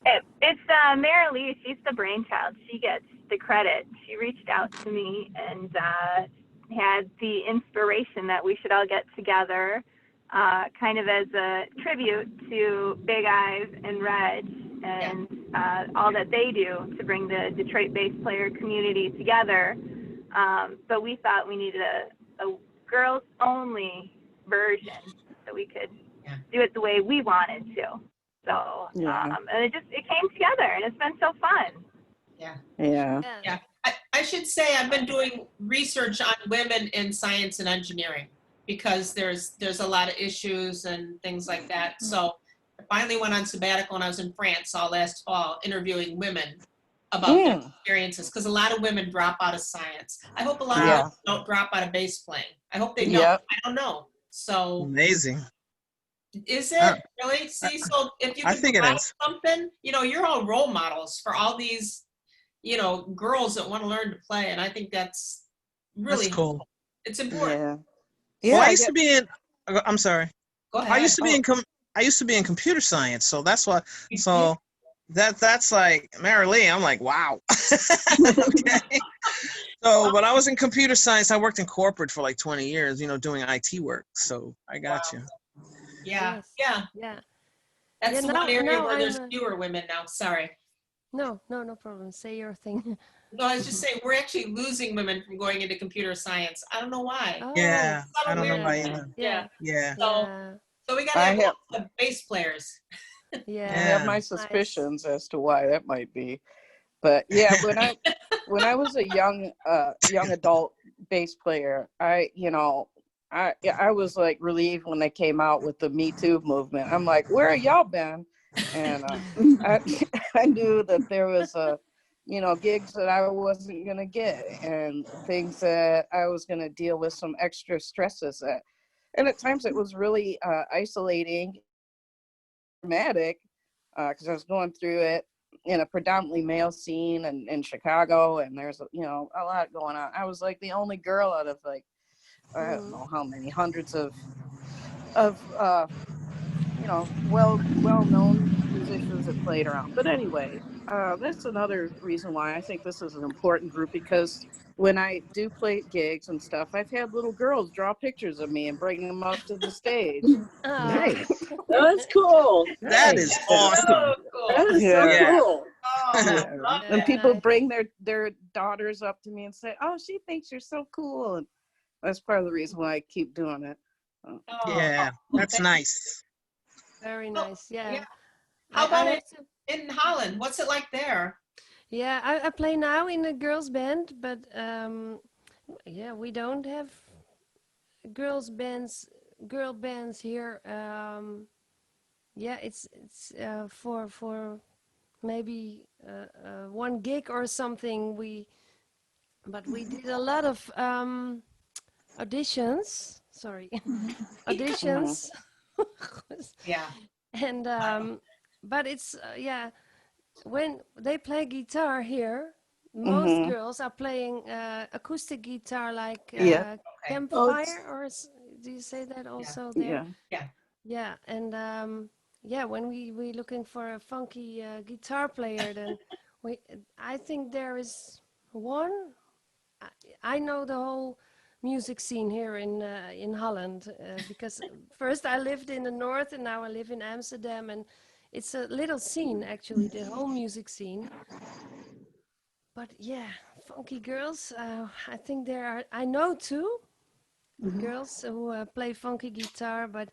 It's Mary Lee. She's the brainchild. She gets the credit. She reached out to me and had the inspiration that we should all get together, kind of as a tribute to Big Eyes and Reg and all that they do to bring the Detroit bass player community together. But we thought we needed a girls-only version so we could do it the way we wanted to. So, and it came together, and it's been so fun. Yeah. I should say I've been doing research on women in science and engineering, because there's a lot of issues and things like that. So I finally went on sabbatical when I was in France all last fall, interviewing women about their experiences, because a lot of women drop out of science. I hope a lot of women don't drop out of bass playing. I hope they don't. I don't know. So Amazing. is it really? See, so if you I could think it provide is. something, you know, you're all role models for all these, you know, girls that want to learn to play, and I think that's really That's cool. It's important. Well, I used to be in. I'm sorry. Go ahead. I used to be in. I used to be in computer science, so that's why. So that's like Mary Lee. I'm like, wow. Okay. So, but I was in computer science. I worked in corporate for like 20 years, you know, doing IT work. So I got you. Yeah. That's the now, one area now where there's I'm, fewer women now. Sorry. No problem. Say your thing. No, I was just saying we're actually losing women from going into computer science. I don't know why. Oh, Yeah, I don't know yeah. why either. Yeah. So we gotta have lots of bass players. I have my suspicions as to why that might be. But yeah, when I was a young adult bass player, I was like relieved when they came out with the Me Too movement. I'm like, where have y'all been? And I knew that there was gigs that I wasn't gonna get, and things that I was gonna deal with some extra stresses at. And at times it was really isolating, dramatic, because I was going through it in a predominantly male scene in Chicago, and there's a lot going on. I was like the only girl out of like I don't know how many hundreds of well-known musicians that played around. But anyway, that's another reason why I think this is an important group, because when I do play gigs and stuff, I've had little girls draw pictures of me and bring them up to the stage. Nice. That's cool. That is awesome. So cool. That is so cool. Oh, And people bring their daughters up to me and say, "Oh, she thinks you're so cool," and that's part of the reason why I keep doing it. Yeah, that's nice. Very nice. Yeah. How about I in Holland? What's it like there? Yeah, I play now in a girls band, but we don't have girl bands here. It's for maybe one gig or something. But we did a lot of auditions. Sorry, auditions. Yeah. And but it's when they play guitar here, most girls are playing acoustic guitar, like campfire, or do you say that also there? Yeah. Yeah, and yeah, when we looking for a funky guitar player, then we I think there is one. I, I know the whole music scene here in Holland because first I lived in the north and now I live in Amsterdam, and it's a little scene actually, the whole music scene. But yeah, funky girls. I think there are. I know two girls who play funky guitar, but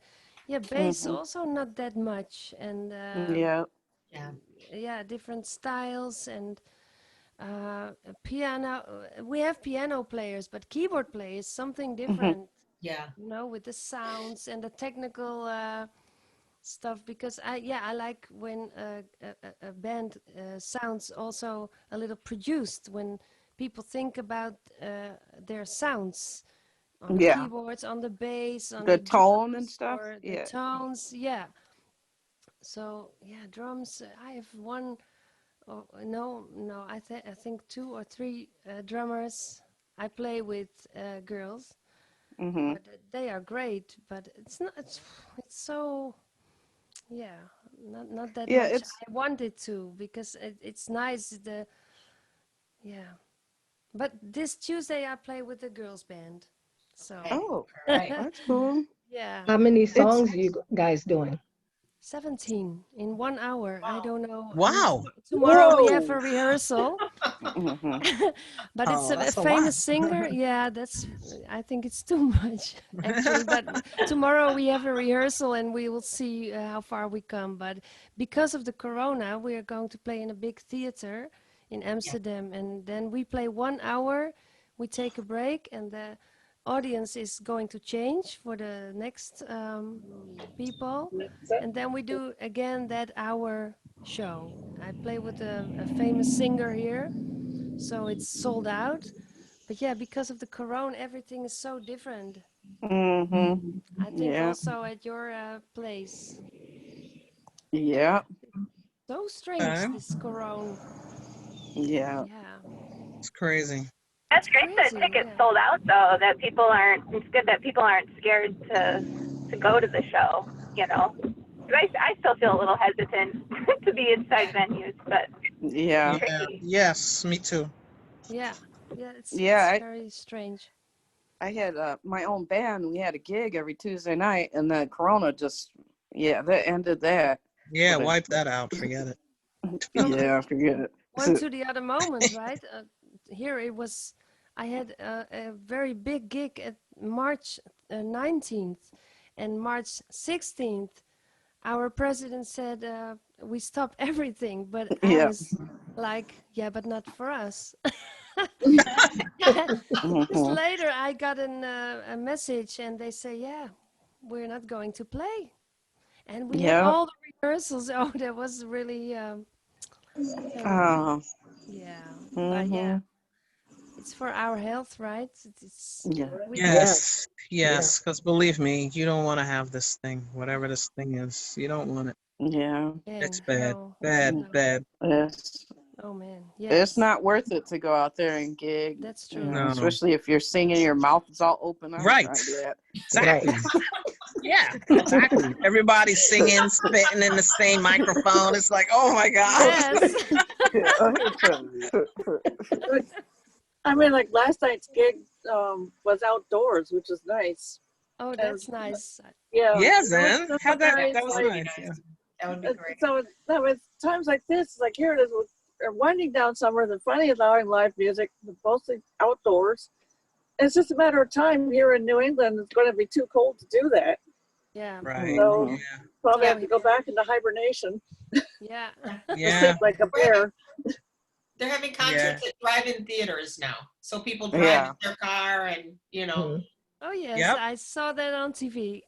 yeah, bass Mhm. also not that much, and Yeah. Yeah. yeah, different styles and piano. We have piano players, but keyboard players something Mhm. different, Yeah. you know, with the sounds and the technical stuff. Because I like when a band sounds also a little produced when people think about their sounds on the Yeah. keyboards, on the bass, on The the tone and drums, stuff. or the Yeah. tones. Yeah. So yeah, drums. I have one. Oh no. I think two or three drummers. I play with girls, Mhm. but they are great. But it's not. It's so. Yeah, not that Yeah. much. It's. I wanted to because it's nice. The yeah. But this Tuesday I play with the girls band. So Okay. Oh, All right. that's cool. yeah. How many It's. songs you guys doing? 17 in 1 hour. I Wow. don't know. Wow. Tomorrow we have Whoa. a rehearsal, Mhm. but it's Oh, a that's a lot. famous singer. Yeah, that's. I think it's too much actually. But tomorrow we have a rehearsal and we will see how far we come. But because of the corona, we are going to play in a big theater in Amsterdam, and then we play 1 hour. We take a break, and the audience is going to change for the next people, and then we do again that hour show. I play with a famous singer here, so it's sold out. But yeah, because of the corona, everything is so different. Mhm. I think Yeah. also at your place. Yeah. So strange, Okay. this corona. Yeah. Yeah, It's crazy. That's it's great that crazy. tickets Yeah. sold out though. That people aren't. It's good that people aren't scared to go to the show. You know, 'cause I still feel a little hesitant to be inside venues, but it's Yeah. Yeah. tricky. Yes, me too. Yeah, yeah, it's Yeah. very strange. I had my own band. We had a gig every Tuesday night, and then Corona just, yeah, that ended that. Yeah, But wipe that out. Forget it. From yeah, forget one it. to the other moment, right? Here it was, I had a very big gig at March 19th, and March 16th, our president said we stopped everything, but I Yeah. was like, yeah, but not for us. Just Mhm. later, I got a message, and they say, yeah, we're not going to play. And we had Yeah. all the rehearsals. Oh, that was really terrible. Uh, Yeah, but yeah, mhm. it's for our health, right? It's Yeah. we Yes, yes, because believe me, you don't want to have this thing, whatever this thing is. You don't want it. Yeah. It's can bad, no, bad, no. bad. It's Oh man, it's yes, not worth it to go out there and gig, that's you true. know, No. especially if you're singing, your mouth is all open. I ain't Right. trying to do that. Exactly. Yeah, exactly. Everybody's singing, spitting in the same microphone. It's like, oh my God. Yes. I ain't trying to do that. I mean, like last night's gig was outdoors, which is nice. Oh, that's nice. Yeah. Yeah, it was Zen. just How a that nice, that was like, nice. Yeah. That would be great. So that was times like this, like here it is, we're winding down summer, they're finally allowing live music, mostly outdoors. It's just a matter of time here in New England. It's going to be too cold to do that. Yeah. Right. So Mhm. Yeah. probably So have to go back into hibernation yeah. to Yeah. sleep like a bear. They're having Yeah. concerts at drive-in theaters now. So people drive Yeah. in their car and, you know. Oh yes, Yep. I saw that on TV.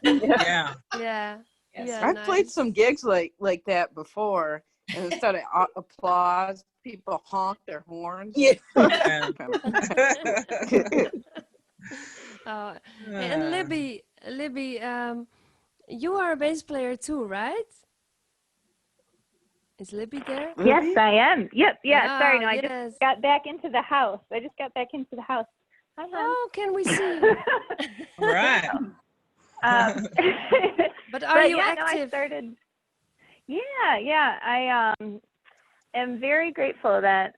Yeah. Yeah. Yes. Yeah. I've played Nice. some gigs like that before, and instead of applause, people honk their horns. Yeah. Yeah. Oh, and Libby, you are a bass player too, right? Is Libby there? Yes, Libby? I am. Yep. Yeah. Sorry. Oh, No, I just yes. got back into the house. Hi, hon. Oh, can we see you? Right. Um, But are you yeah, no, I active? started. Yeah. I am very grateful that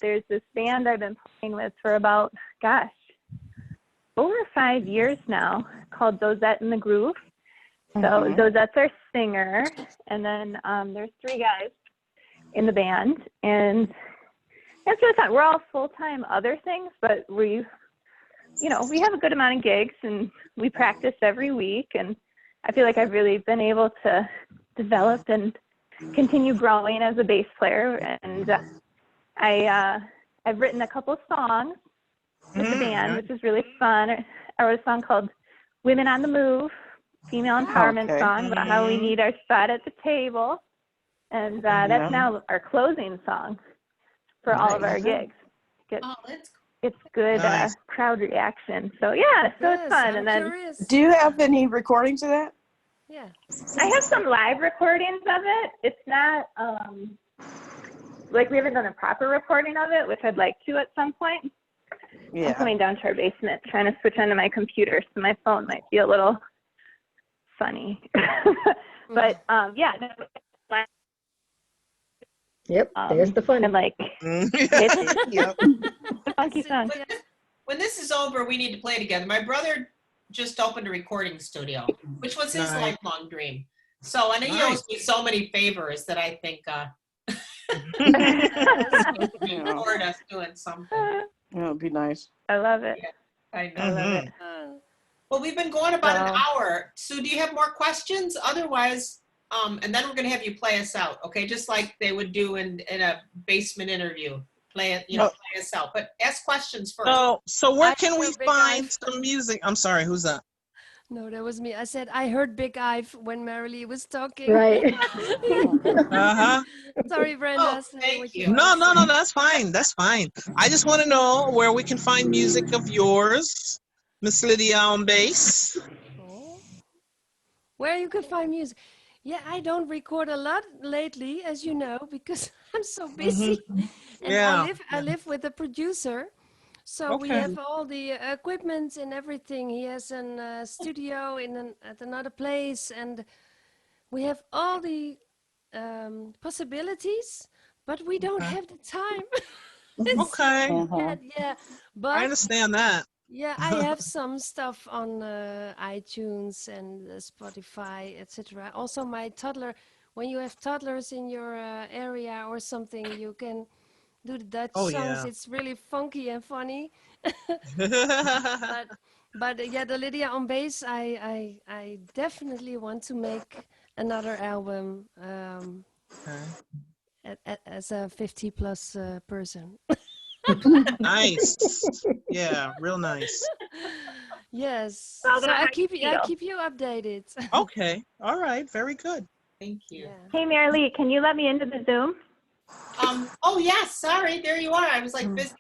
there's this band I've been playing with for about, gosh, over 5 years now, called Dozette and the Groove. So Dozette's our singer, and then there's 3 guys in the band, and it's really fun. We're all full-time other things, but we have a good amount of gigs, and we practice every week, and I feel like I've really been able to develop and continue growing as a bass player, and I've written a couple songs with the band, which is really fun. I wrote a song called Women on the Move, female empowerment song about how we need our spot at the table, and that's now our closing song for all of our gigs. It's good crowd reaction. So yeah, so it's fun. I'm and then curious. Do you have any recordings of that? Yeah. I have some live recordings of it. It's not like we haven't done a proper recording of it, which I'd like to at some point. I'm coming down to our basement trying to switch onto my computer, so my phone might be a little funny. But yeah. Yep, there's the fun. And like, it's a funky song. When this is over, we need to play together. My brother just opened a recording studio, which was his lifelong dream. So, and he owes me so many favors that I think forward us doing something. That would be nice. I love it. Yeah, I know. I love it. Well, we've been going about an hour. Sue, do you have more questions? Otherwise, and then we're going to have you play us out, okay? Just like they would do in a basement interview. Play us out. But ask questions first. So where can we find some music? I'm sorry, who's that? No, that was me. I said I heard Big Ive when Marilee was talking. Right. Sorry, Brenda. Thank you. No, that's fine. That's fine. I just want to know where we can find music of yours, Miss Lydia on bass. Where you can find music. Yeah, I don't record a lot lately, as you know, because I'm so busy. And I live with a producer. So we have all the equipment and everything. He has a studio at another place, and we have all the possibilities, but we don't have the time. But I understand that. Yeah, I have some stuff on iTunes and Spotify, etc. Also, my toddler. When you have toddlers in your area or something, you can do the Dutch songs. Yeah. It's really funky and funny. but yeah, the Lydia on bass, I definitely want to make another album as a 50+ person. Nice. Yeah, real nice. Yes. Well, So then I I keep feel. you updated. Okay. All right. Very good. Thank you. Yeah. Hey, Marilee, can you let me into the Zoom? Oh yes, sorry, there you are. I was like busy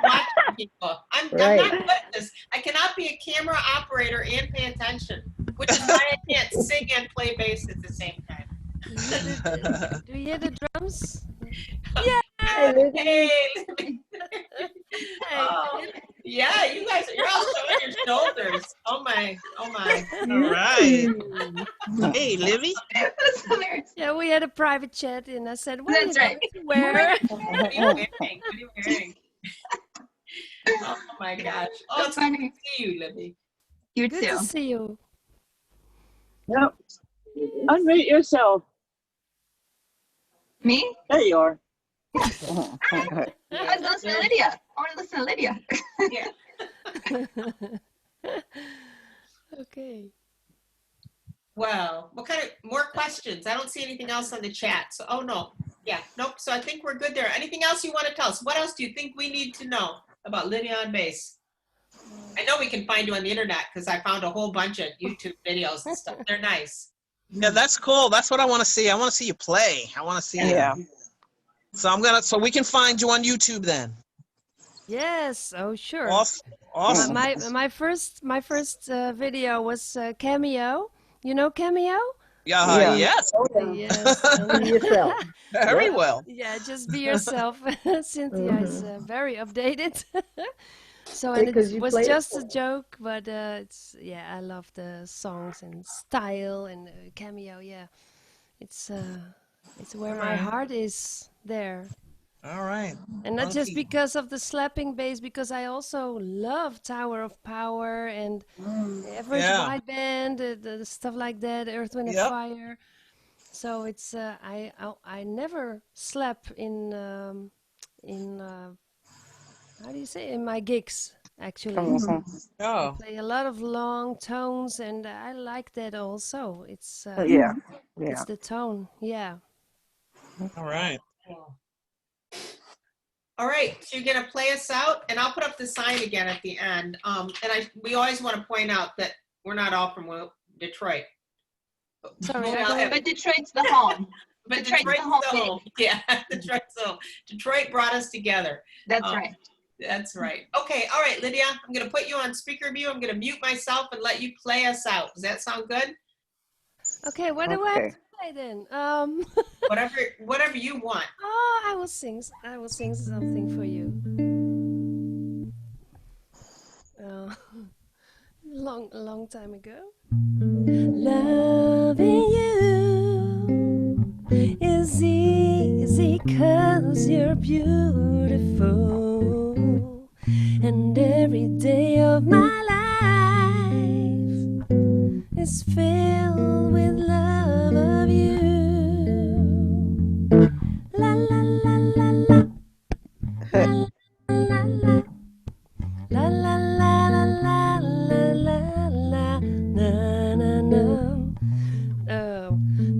watching people. I'm not good at this. I cannot be a camera operator and pay attention, which is why I can't sing and play bass at the same time. Do you hear the drums? Hey. Yeah, you guys, you're all showing your shoulders. Oh my. All right. Hey, Livy. Yeah, we had a private chat, and I said, "What That's right. Where?" What are you wearing? What are you wearing? Oh my gosh. Oh, it's good to see you, Livy. You Good too. to see you. Yep. Unmute yourself. Me? There you are. I was listening to Lydia. I want to listen to Lydia. Yeah. Okay. Well, what kind of more questions? I don't see anything else on the chat. So, nope. So I think we're good there. Anything else you want to tell us? What else do you think we need to know about Lydia on bass? I know we can find you on the internet because I found a whole bunch of YouTube videos and stuff. They're nice. Yeah, that's cool. That's what I want to see. I want to see you play. I want to see you. So we can find you on YouTube then. Yes. Oh, sure. Awesome. My first video was Cameo. You know Cameo? Yes. Yes. Be yourself. Very well. Yeah, just be yourself. Cynthia is very updated. So and Because it you was played it just for a joke, but it's yeah, I love the songs and style and Cameo. Yeah, it's where my Alright. heart is there. All right. And not just Funky. because of the slapping bass, because I also love Tower of Power and Average Yeah. White Band, the stuff like that, Earth, Wind and Yep. Fire. So it's I never slap in how do you say, in my gigs actually. Mhm. I Oh, play a lot of long tones, and I like that also. It's Yeah. it's Yeah. the tone, yeah. all right. All right, so you're gonna play us out, and I'll put up the sign again at the end. And we always want to point out that we're not all from Detroit. Sorry, Well, I don't. But Detroit's the home. But Detroit's the Detroit's home the city. home. Yeah, Detroit's the home. Detroit brought us together. That's Um, right. That's right. Okay, all right, Lydia, I'm gonna put you on speaker view. I'm gonna mute myself and let you play us out. Does that sound good? Okay, what do I have Okay. to play then? Whatever you want. Oh, I will sing something for you. Long time ago. Loving you is easy 'cause you're beautiful, and every day of my life is filled with love of you. La la la la la. La la la. La la la la la la la la na na na. Oh,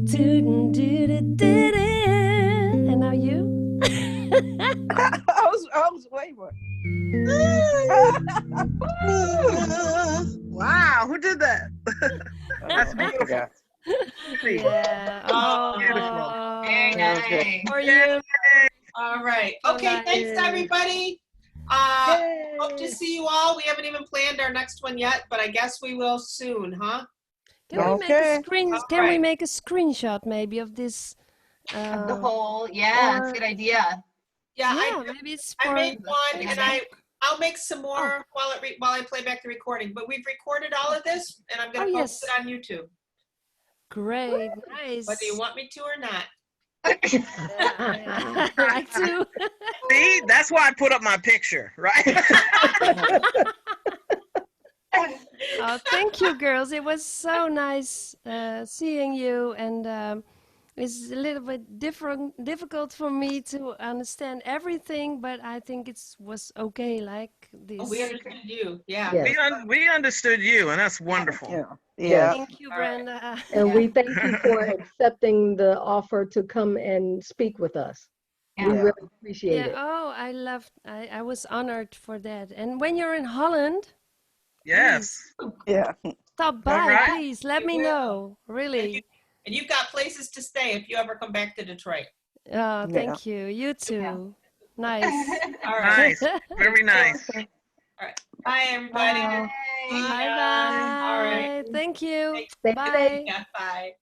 doo-doo-doo-doo-doo. And now you? I was waiting for it. Wow, who did that? That's I beautiful. forgot. Yeah. Oh, beautiful. Very That was good. nice. For you. All right. So Okay, nice. thanks everybody. Hope to see you all. We haven't even planned our next one yet, but I guess we will soon, huh? Can we make Okay. a screen? All Can we right. make a screenshot maybe of this? Of the whole, yeah, it's a or- good idea. Yeah, Yeah, maybe it's I for. made one, and Yeah. I'll make some more while I play back the recording. But we've recorded all of this, and I'm gonna Oh, post yes. it on YouTube, Great, nice. whether you want me to or not. Yeah, I like to. See, that's why I put up my picture, right? Oh, thank you, girls. It was so nice seeing you, and it's a little bit difficult for me to understand everything, but I think it was okay like this. Oh, we understood you. Yeah. Yes. we understood you, and that's wonderful. Yeah. Yes. Yeah. Thank you, All right. Brenda. And Yeah. we thank you for accepting the offer to come and speak with us. We Yeah. really appreciate Yeah. it. Oh, I was honored for that. And when you're in Holland, Yes. Yeah. stop by, right. please. Let We me will. know. Really. And you've got places to stay if you ever come back to Detroit. Oh, thank you. You too. Nice. All right. Nice. Very nice. Bye, everybody. Bye. Bye All right. bye. Thank you. Thanks. Stay Bye. safe. Yeah, bye.